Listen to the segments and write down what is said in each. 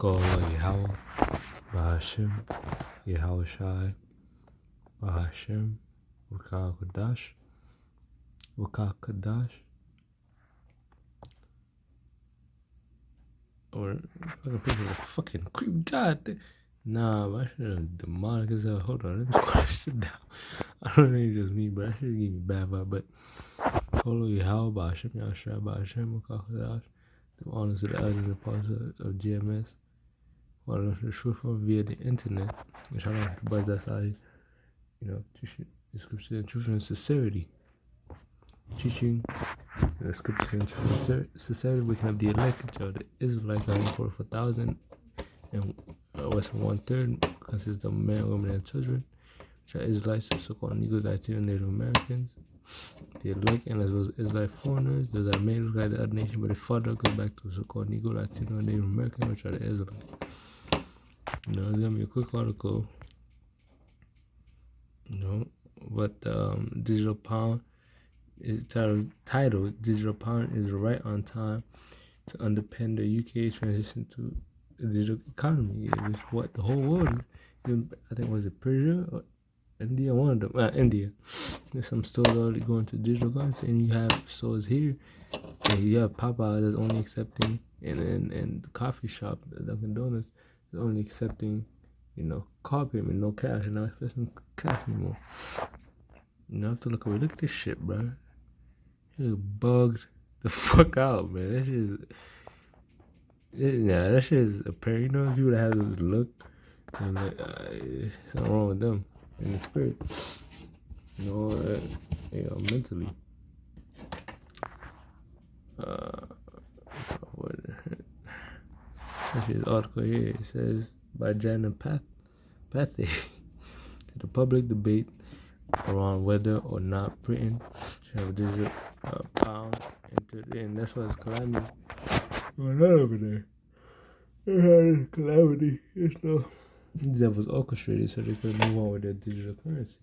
Qala Yahweh, Bahashim, Yahweh Shai, Bahashim, Waka Kadash, Waka Kadash, or fucking people like fucking creep. God, nah, but I should have demonic as hell. Hold on, let me squat this shit down. I don't know if it's just me, but I should give me bad vibe. But Qala Yahweh, Bahashim, Yahweh Shai, Bahashim, Waka Kadash, the honors of the elders and apostles of GMS. Well, the truth from via the internet. Shout out to the buzz that's how the scripture and truth and sincerity. Teaching the scripture and truth and sincerity, waking up the elect of the Israelites, 144,000, and less than 1/3 consists of men, women, and children, which are Israelites, so-called Negro, Latino, Native Americans. The elect, and as well as Israelite foreigners, those are made look like the other nation, but the further goes back to so-called Negro, Latino, and Native Americans, which are the Israelites. It's gonna be a quick article. But digital pound is titled "Digital Pound is right on time to underpin the UK's transition to a digital economy." It is what the whole world is. I think was it Persia or India? One of them. India. There's some stores already going to digital currency, and you have stores here. And you have Popeye that's only accepting, and the coffee shop, the Dunkin' Donuts, is only accepting, card payment, no cash, and not accepting cash anymore. You have to look away. Look at this shit, bro. It bugged the fuck out, man. That shit is apparent. People that have this look, and something wrong with them in the spirit. Mentally. This article here, it says by Janet Pathy, the public debate around whether or not Britain should have a digital pound entered in. That's why it's calamity going on over there. It's calamity. That was orchestrated so they could move on with their digital currency.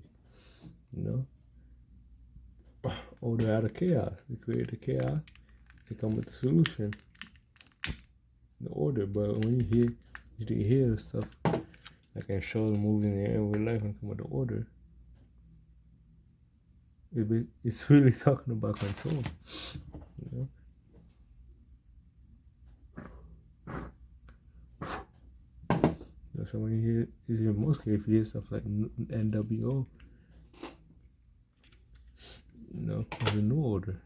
Or they're out of chaos. They create the chaos. They come with the solution, the order. But when you hear the stuff like in shows, movies, and everyday life, and come with the order, it's really talking about control. So when you hear, in most cases, if you hear stuff like NWO, it's a new order.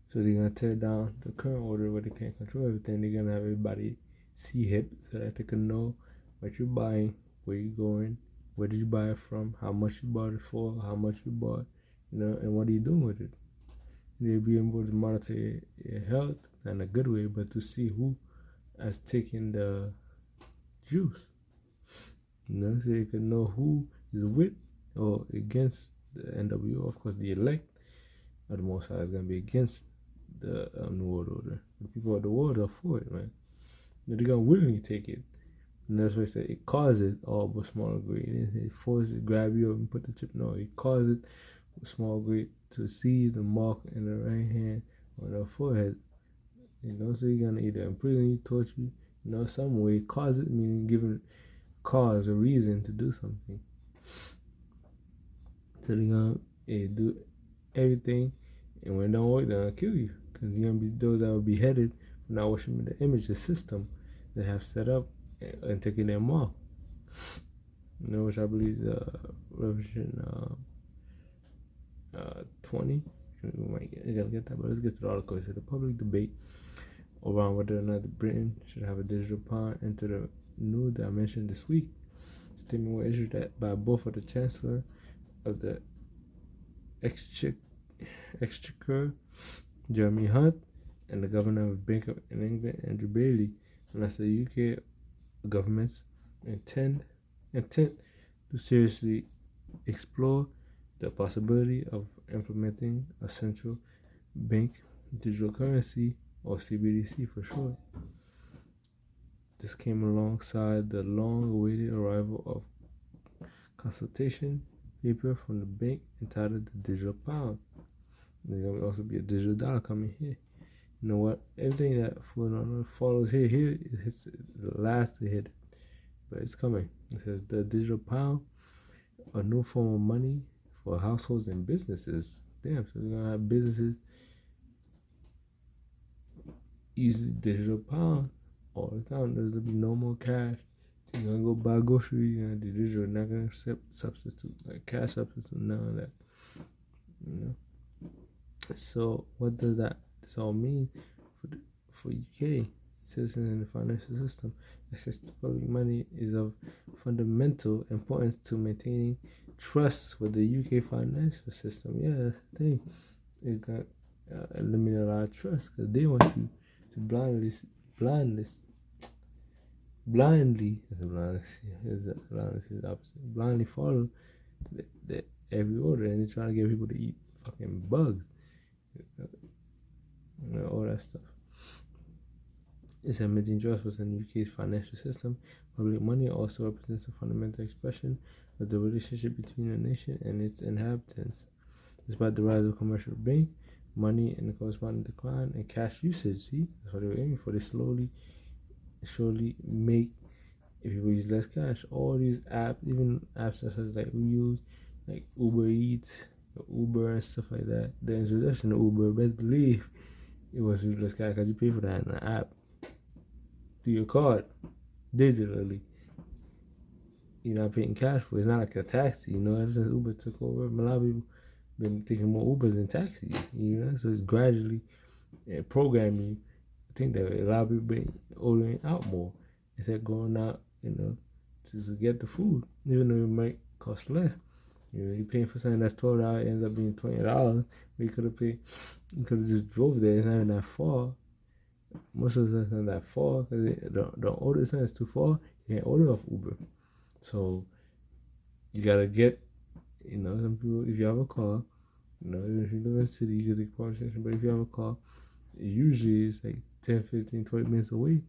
So they're gonna tear down the current order where they can't control everything. They're gonna have everybody see hip so that they can know what you're buying, where you're going, where did you buy it from, how much you bought it for, how much you bought, and what are you doing with it. They'll be able to monitor your health in a good way, but to see who has taken the juice. So you can know who is with or against the NWO. Of course, the elect of the Most High is going to be against the New World Order. The people of the world are for it, man. They're going to willingly take it. And that's why I said it causes all but small degree. It forces it, grab you up and put the chip. No, it causes with small degree to see the mark in the right hand or the forehead. So you're going to either imprison you, torture you, some way. Cause it, meaning giving cause a reason to do something. So they're going to do everything, and when it don't work, they're going to kill you. Because you're going to be those that will be beheaded for not worshiping the image, the system they have set up and taking their mark. Which I believe is Revelation 20. We might get that, but let's get to the article. It said the public debate around whether or not Britain should have a digital pound enter the new dimension this week. Statement was issued by both of the Chancellor of the Exchequer, Jeremy Hunt, and the Governor of Bank of England, Andrew Bailey, unless the UK government's intent to seriously explore the possibility of implementing a central bank digital currency, or CBDC for short. This came alongside the long-awaited arrival of consultation paper from the bank entitled the Digital Pound. There's going to also be a digital dollar coming here. You know what? Everything that follows here it's the last to hit, but it's coming. It says the digital pound, a new form of money for households and businesses. Damn, so we're gonna have businesses use the digital pound all the time. There's gonna be no more cash. You're gonna go buy groceries, you're gonna do digital, not gonna substitute like cash substitute, none of that. You know. So what does that this all mean for UK citizens in the financial system? Access to public money is of fundamental importance to maintaining trust with the UK financial system. Yeah, that's the thing. It got eliminate a lot of trust because they want you to blindly, blindly follow the every order, and they're trying to get people to eat fucking bugs, all that stuff. It's admitting trust within the UK's financial system. Public money also represents a fundamental expression of the relationship between a nation and its inhabitants. Despite the rise of commercial bank money and the corresponding decline in cash usage, see, that's what they were aiming for. They surely make people use less cash. All these apps, even apps such as like we use, like Uber Eats, Uber and stuff like that. The introduction of Uber, best believe it was use less cash because you pay for that in an app through your card digitally. You're not paying cash for it. It's not like a taxi, ever since Uber took over, a lot of people been taking more Ubers than taxis, so it's gradually programming you. I think that a lot of people been ordering out more instead of going out, to get the food, even though it might cost less. You're paying for something that's $12, it ends up being $20. But you could have just drove there. It's not even that far. Most of the time, not that far because don't order something that's too far. You can't order off Uber, so you gotta get. Some people, if you have a car, even if you live in the city, you can take public transportation. But if you have a car, usually it's like 10, 15, 20 minutes away.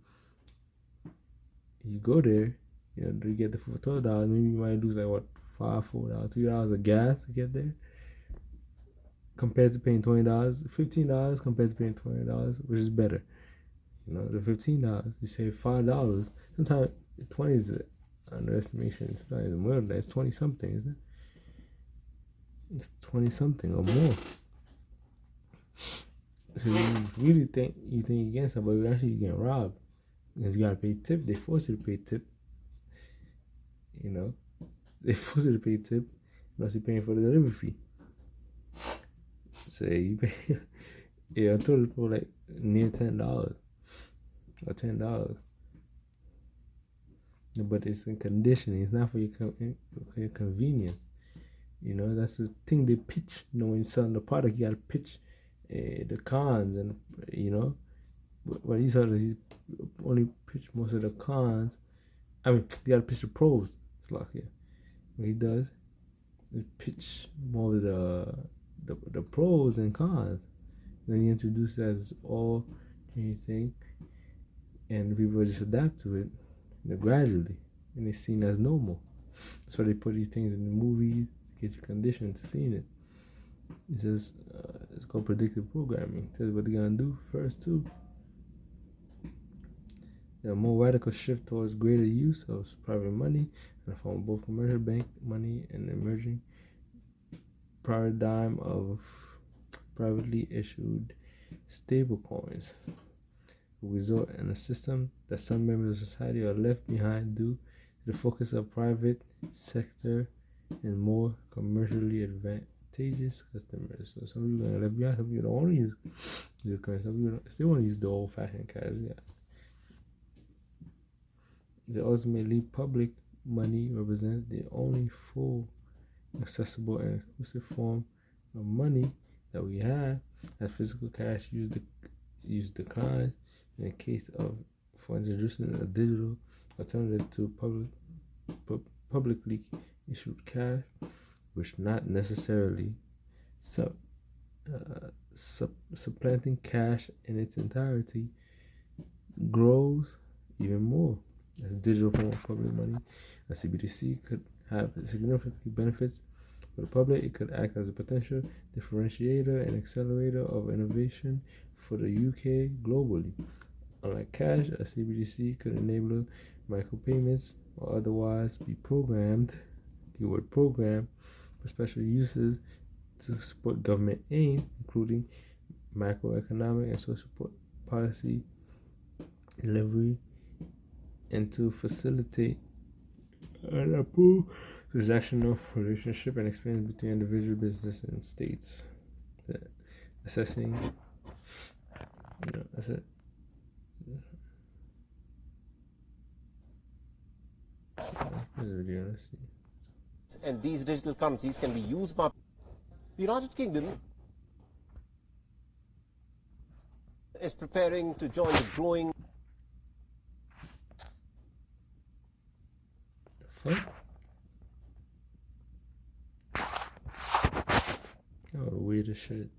You go there, to get the food for $12. Maybe you might lose like what, $5, $4, $3 of gas to get there. Compared to paying $20, $15 compared to paying $20, which is better. The $15, you save $5. Sometimes 20 is an underestimation. Sometimes more than that. It's 20 something, isn't it? It's 20 something or more. So you really think against it, but you actually getting robbed. Because you gotta pay tip. They force you to pay tip. They force you to pay tip unless you're paying for the delivery fee. So you pay I told people like near $10 or $10. But it's in conditioning, it's not for your convenience. That's the thing they pitch. When you're selling the product, you gotta pitch the cons, and but he only pitch most of the cons. I mean, you gotta pitch the pros. It's like, yeah, what he does is pitch more of the pros and cons. Then he introduces that as all anything, and people just adapt to it, gradually, and it's seen as normal. That's why they put these things in the movies. Get you conditioned to seeing it. It says it's called predictive programming. It tells you what they're gonna do first too. A more radical shift towards greater use of private money in the form of both commercial bank money and emerging paradigm of privately issued stable coins will result in a system that some members of society are left behind due to the focus of private sector and more commercially advantageous customers. So some people are left behind. Some people don't want to use the currency. Some people still want to use the old-fashioned cash. Yeah. The ultimately public money represents the only full, accessible, and exclusive form of money that we have. As physical cash use declines in the case of for introducing a digital alternative to publicly issued cash, which not necessarily supplanting cash in its entirety, grows even more. As a digital form of public money, a CBDC could have significant benefits For the public, it could act as a potential differentiator and accelerator of innovation for the UK globally. Unlike cash, a CBDC could enable micropayments or otherwise be programmed, keyword program, for special uses to support government aim, including macroeconomic and social policy delivery, and to facilitate an approved transactional relationship and experience between individual business and states. Assessing, that's it. Let's see. And these digital currencies can be used by the United Kingdom is preparing to join the growing Oh, the weirdest shit.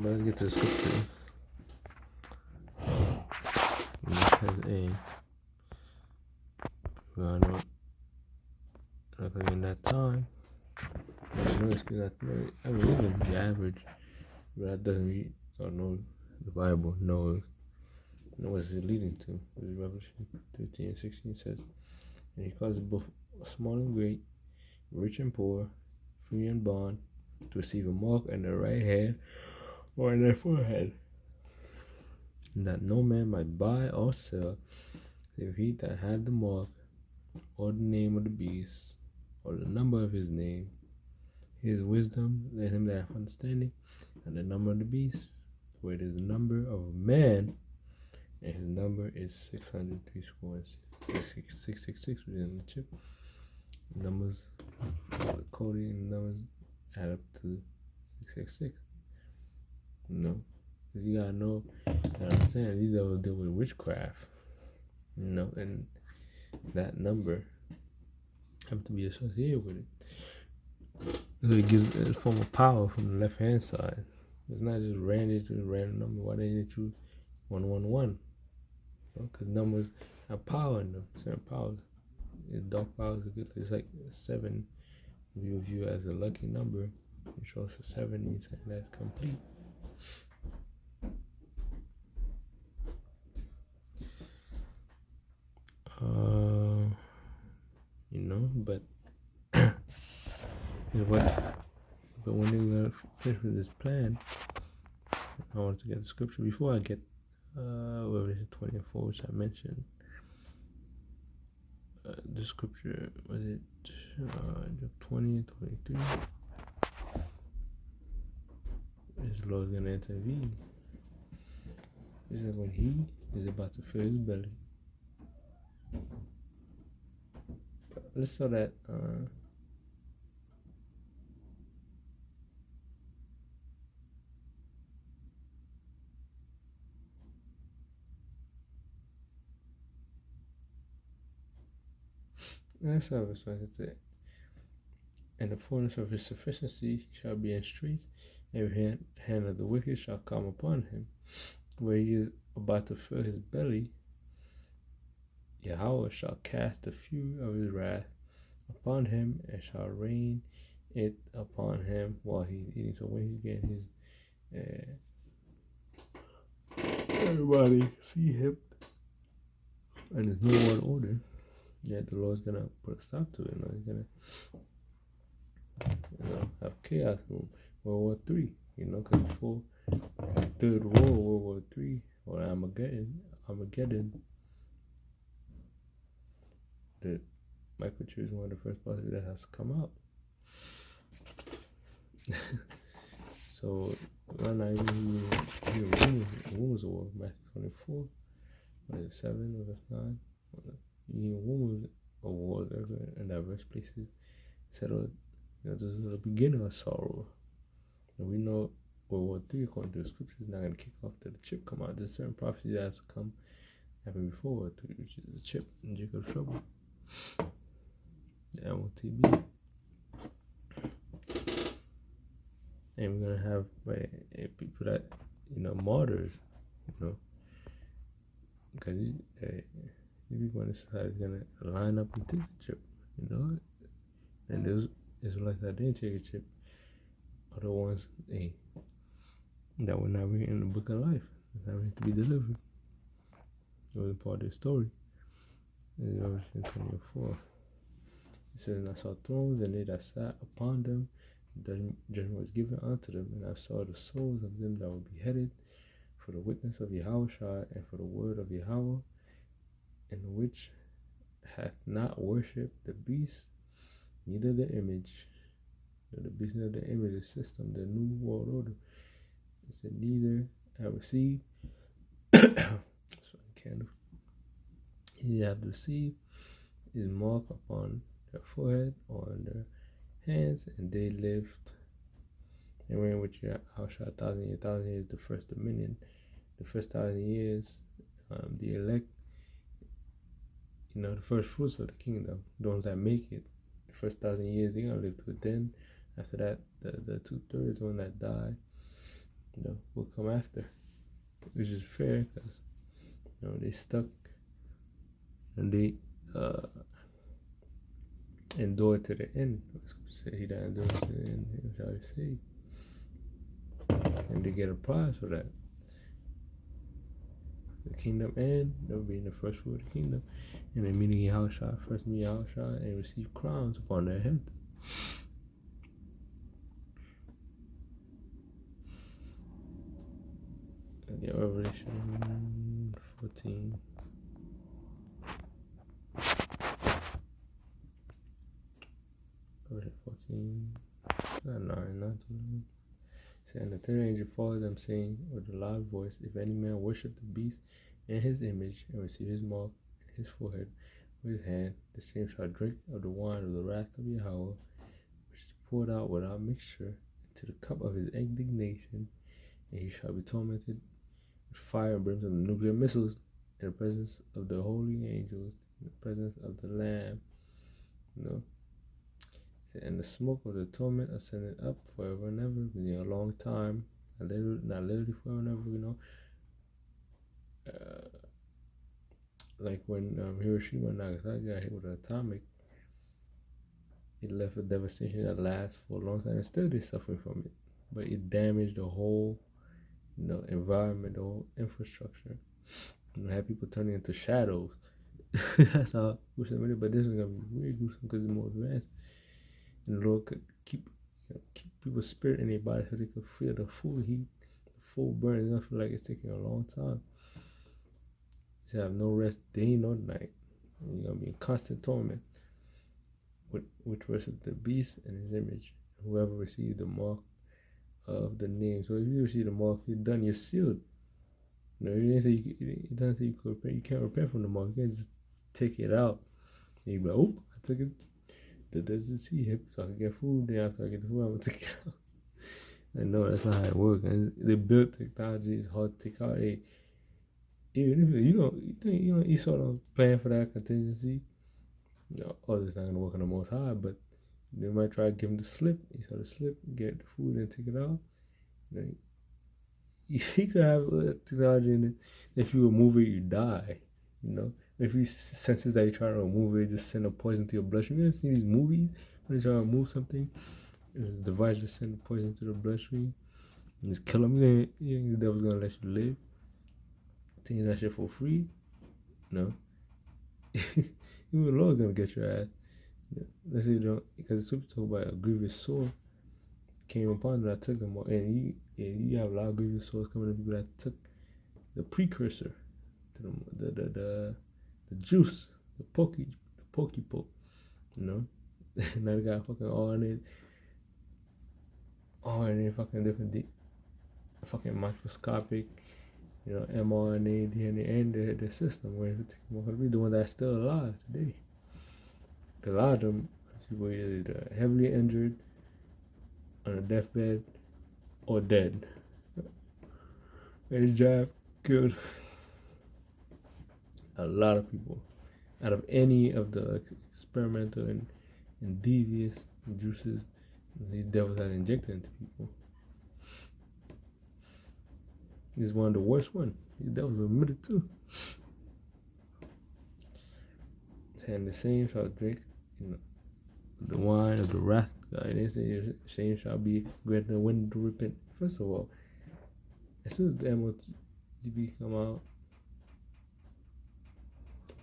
Let's get to the scriptures. Has a well, not gonna be in that time. I know it's not. I mean, it's gonna be average, but that doesn't read or know the Bible. Know what it's leading to. Revelation 13 and 16 says, and he causes both small and great, rich and poor, free and bond, to receive a mark on their right hand or on their forehead, that no man might buy or sell, save he that had the mark, or the name of the beast, or the number of his name. His wisdom, let him that have understanding, and the number of the beast, for it is the number of a man, and his number is 603 scores, 666 within the chip. Numbers, the coding and numbers add up to 666. Because you gotta know and understand these are deal with witchcraft. And that number have to be associated with it. It gives a form of power from the left hand side. It's not just random number. Why they need to 111? Because numbers have power in them, certain powers. Dark powers are good. It's like 7. If you view it as a lucky number, it shows a 7 means that's complete. But but when you're gonna finish with this plan, I want to get the scripture before I get Revelation 20 and 4, which I mentioned. The scripture was it 20 and 23. His Lord's gonna intervene. He said when he is about to fill his belly. Let's start at That's how it's like it. And the fullness of his sufficiency shall be increased. Every hand of the wicked shall come upon him. Where he is about to fill his belly, Yahweh shall cast the fury of his wrath upon him and shall rain it upon him while he's eating. So when he's getting his everybody see him and there's no one order, the Lord's gonna put a stop to it. He's gonna have chaos from World War III. Because before Third War, World War III, or Armageddon, the microchip is one of the first parts that has to come out. So right now, even rumors of war, Matthew 24, what is it, 7 or 9? You hear rumors of wars in diverse places. Said, this is the beginning of sorrow. And we know World War III, according to the scriptures, is not going to kick off till the chip come out. There's certain prophecies that have to come happen before World War III, which is the chip and Jacob's trouble, the MOTB. And we're going to have people that, martyrs, because these people in the society is going to line up and take the chip, and those Israelites that didn't take a chip are the ones that were not written in the book of life, that were to be delivered. It was a part of the story. In Revelation 24, it says, and I saw thrones, and they that sat upon them, judgment was given unto them, and I saw the souls of them that were beheaded for the witness of Yahweh and for the word of Yahweh, and which hath not worshipped the beast, neither the image. The beast of the image, the system, the new world order. It said, neither have received candle. He have received his mark upon their forehead or on their hands, and they lived and reigned with Yahushua 1,000 years, the first dominion, the first 1,000 years, the elect, the first fruits of the kingdom, those that make it. The first 1,000 years, they're going to live to it. Then, after that, the 2/3 one that died, will come after, which is fair because, they stuck and they endured to the end. He that endures to the end, he shall receive. And they get a prize for that. The kingdom, and they'll be in the first fruit of the kingdom. And then meeting Yahushua, first meet Yahushua, and receive crowns upon their head. Yeah, Revelation 14. Revelation 14. Not 9, not 2. And the third angel followed them, saying with a loud voice, if any man worship the beast and his image, and receive his mark in his forehead with his hand, the same shall drink of the wine of the wrath of Yahweh, which is poured out without mixture into the cup of his indignation, and he shall be tormented with fire and brimstone and nuclear missiles in the presence of the holy angels, in the presence of the Lamb. And the smoke of the torment ascended up forever and ever, a long time, not literally forever and ever, like when Hiroshima and Nagasaki got hit with an atomic, it left a devastation that lasts for a long time, and still they're suffering from it. But it damaged the whole, environment, the whole infrastructure, and had people turning into shadows. That's how gruesome it is. But this is gonna be really gruesome because it's more advanced. And the Lord could keep people's spirit in their body so they could feel the full heat, the full burn. It's gonna feel like it's taking a long time. You have no rest day nor night. And you're gonna be in constant torment. Which worship the beast and his image. Whoever received the mark of the name. So if you receive the mark, you're done. You're sealed. It didn't say it doesn't say you could repent. You can't repent from the mark. You can't just take it out. And you be like, oh, I took it. There's a sea hip, so I can get food. Then after I get the food, I'm gonna take it out. And no, that's not how it works. And they built technology. It's hard to take out. Even if you think Esau don't plan for that contingency, Others not gonna work on the most high, but they might try to give him the slip. He saw the slip, get the food, and take it out. You know, he could have technology in it. If you remove it, you die. You know, if you senses that you try to remove it, just send a poison to your bloodstream. You ever seen these movies when they try to remove something? The device just send the poison to the bloodstream and just kill them. You think the devil's gonna let you live? Taking that shit for free? No. Even the Lord's gonna get your ass. Let's say you don't, because the scripture talk about a grievous sore came upon them that took them all, and you have a lot of grievous sores coming to people that took the precursor to the juice, the pokey poke, you know. Now they got fucking RNA fucking different fucking microscopic, you know, mRNA, DNA, and the system where we the one that's still alive today. A lot of them people either heavily injured, on a deathbed, or dead. And jab killed a lot of people. Out of any of the experimental and devious juices these devils have injected into people. This is one of the worst ones. These devils admitted too. And the same shall drink, you know, the wine of the wrath of God. They say your shame shall be greater than when to repent. First of all, as soon as the MOTB come out,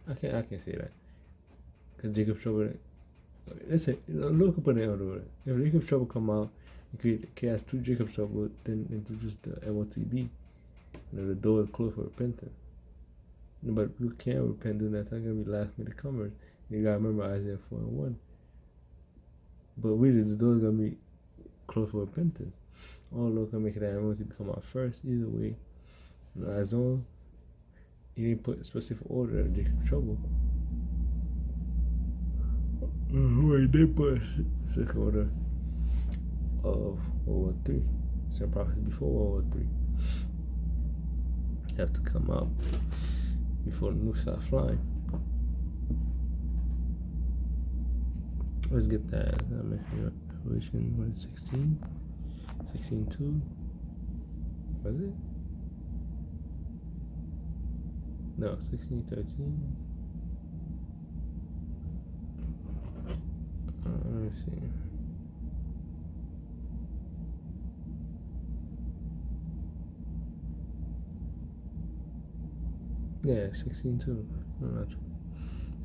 I can't say that. Because Jacob Trouble, let's say, look up on the other word. If Jacob Trouble come out, you could cast 2 Jacob Trouble, then introduce the MOTB. You know, the door is closed for repentance. But you can't repent during that time. It's going to be last minute comers. You got to remember Isaiah 4:1. But really, the door is going to be closed for repentance. All Lord can make it that MOTB come out first. Either way, you know, as long he didn't put a specific order of Jacob Trouble. He did put a specific order of World War III. Some prophecy before World War III. You have to come out before the nukes start flying. Let's get that. Revelation, what is 16? 16:2? Was it? No, 16:13. Let me see. Yeah, 16:2. No,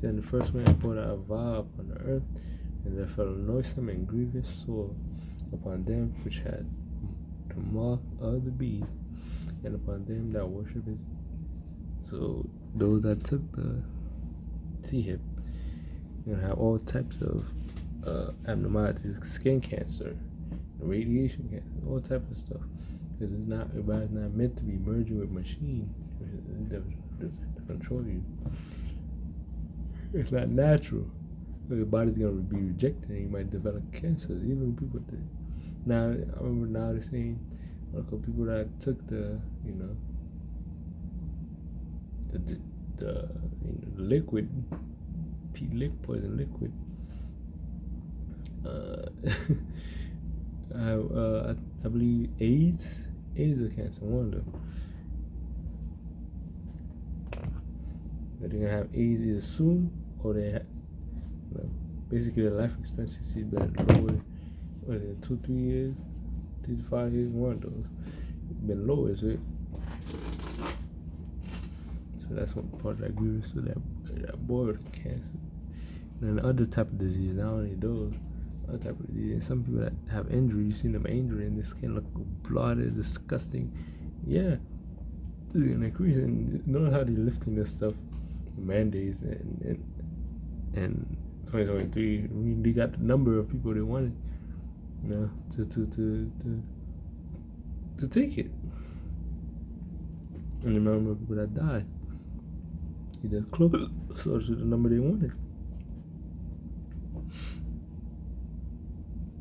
then the first man poured out a vial upon the earth, and there fell a noisome and grievous sore upon them which had the mark of the beast, and upon them that worship it. So those that took the C-hip, you're gonna have all types of abnormalities, skin cancer, radiation cancer, all types of stuff. Because everybody's not meant to be merging with machine to control you. It's not natural. Your body's gonna be rejected, and you might develop cancer. Even people did. Now I remember now they're saying, people that took the, you know, the liquid, poison liquid. I believe AIDS is a cancer. One of them. They're gonna have AIDS either soon, or they have, you know, basically their life expectancy is been lower. What is it, 2-3 years, 3 to 5 years? One of those been lower, is it? So that's one part of that grievous to that boy with cancer. And then the other type of disease, not only those, other type of disease. Some people that have injury, you see them injury and the skin look bloated, disgusting. Yeah, it's gonna increase. And notice how they're lifting this stuff, mandates, and 2023. I mean, they got the number of people they wanted, you know, to take it. And the number of people that died, either close so to the number they wanted.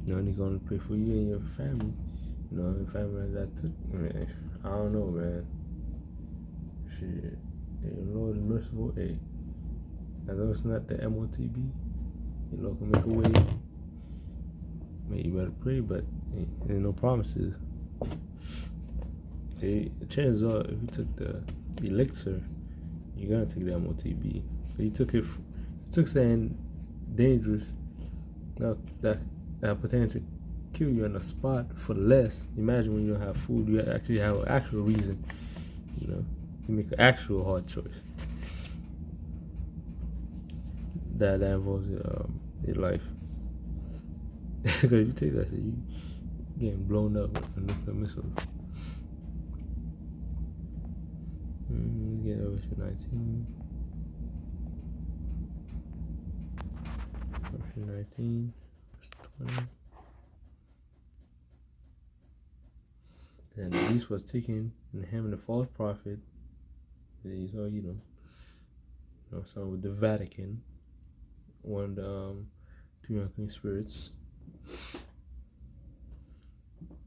You know, they're gonna pray for you and your family. You know, your family that took. I don't know, man. Shit, hey, Lord is merciful. Hey, I know it's not the MOTB, You know, can make a way. Man, you better pray, but ain't no promises. Chances are, if you took the elixir, you gotta take the MOTB. So you took something dangerous that pertains to kill you on the spot for less. Imagine when you don't have food, you actually have an actual reason, you know, to make an actual hard choice. That involves your life. Because if you take that shit, you getting blown up with a nuclear missile. Get over to 19. Verse 19, verse 20. And the beast was taken, and him and the false prophet. These are, some with the Vatican, one of the two unclean spirits.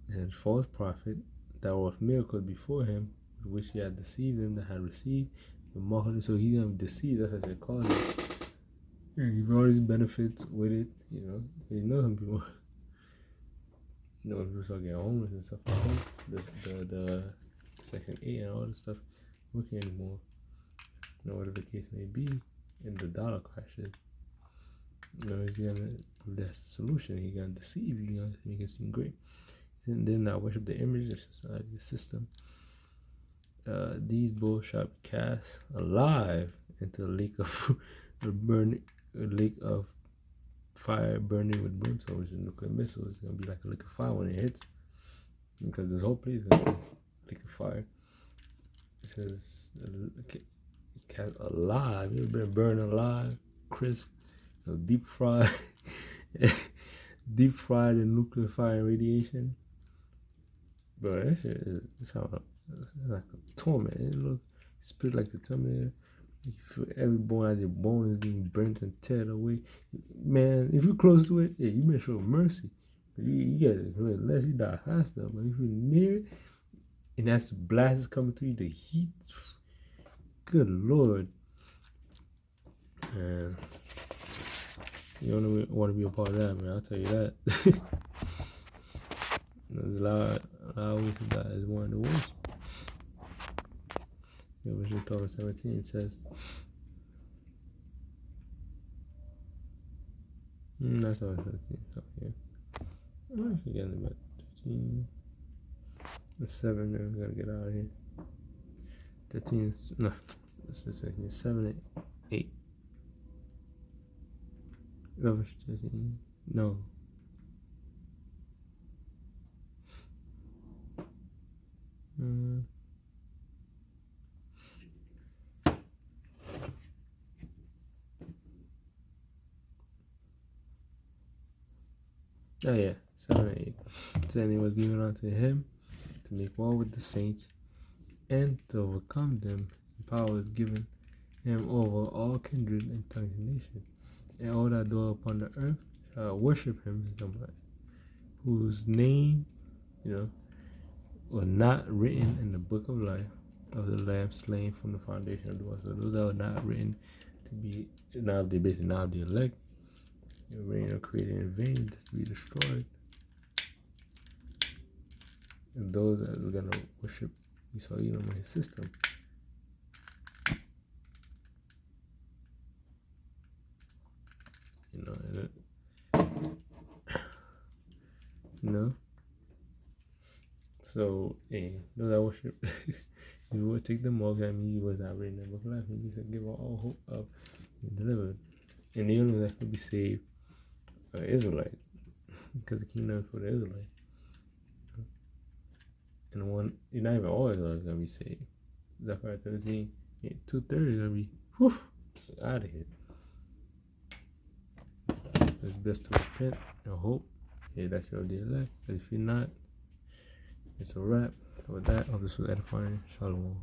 He said, false prophet that wrought miracles before him, with which he had deceived them that had received the mark. So he's gonna be deceived. That's what they call it. He give all these benefits with it, You know some people. People start getting homeless and stuff like that. The Section 8 and all this stuff working anymore. Whatever the case may be, and the dollar crashes. That's the solution. He's gonna deceive you, make it seem great. And then I worship the image, the system. These bulls shall be cast alive into the lake of fire burning with brimstone, which is nuclear missile. It's gonna be like a lake of fire when it hits, because this whole place is gonna be a lake of fire. It says cast alive. You ever been burned alive, crisp, deep fried, deep fried in nuclear fire and radiation. Bro, that shit it's like a torment. It looks spirit like the Terminator. You feel every bone as your bone is being burnt and teared away. Man, if you're close to it, you may show mercy. You get it unless you die faster. But if you're near it, and that's the blast is coming through you, the heat. Good Lord. Man. You don't want to be a part of that, man. I'll tell you that. There's a lot of ways to die. Is one of the worst. Verse 12 and 17 it says, that's all 17. So, yeah. I'm actually getting about 13 and 7. Then we gotta get out of here. 13, no, this is 7 and 8. Verse 13, no. Oh yeah, 7 and 8. Then it was given unto him to make war with the saints and to overcome them. And power is given him over all kindred and tongues and nations. And all that dwell upon the earth shall worship him, whose name, were not written in the book of life of the Lamb slain from the foundation of the world. So those that were not written to be, now they basically now the elect. Reign or created in vain, just to be destroyed. And those that are gonna worship Esau Edom in his system. So, those that worship, you would take them off. That means he was not written in the book of life. And you could give all hope of being delivered. And the only that could be saved are Israelite, because the kingdom is for the Israelite. And not even all Israelites gonna be saved. Zechariah 13, 2/3 gonna be out of here. It's best to repent and hope. That's your dear life. But if you're not, it's a wrap. So with that, I hope this was edifying. Shalom.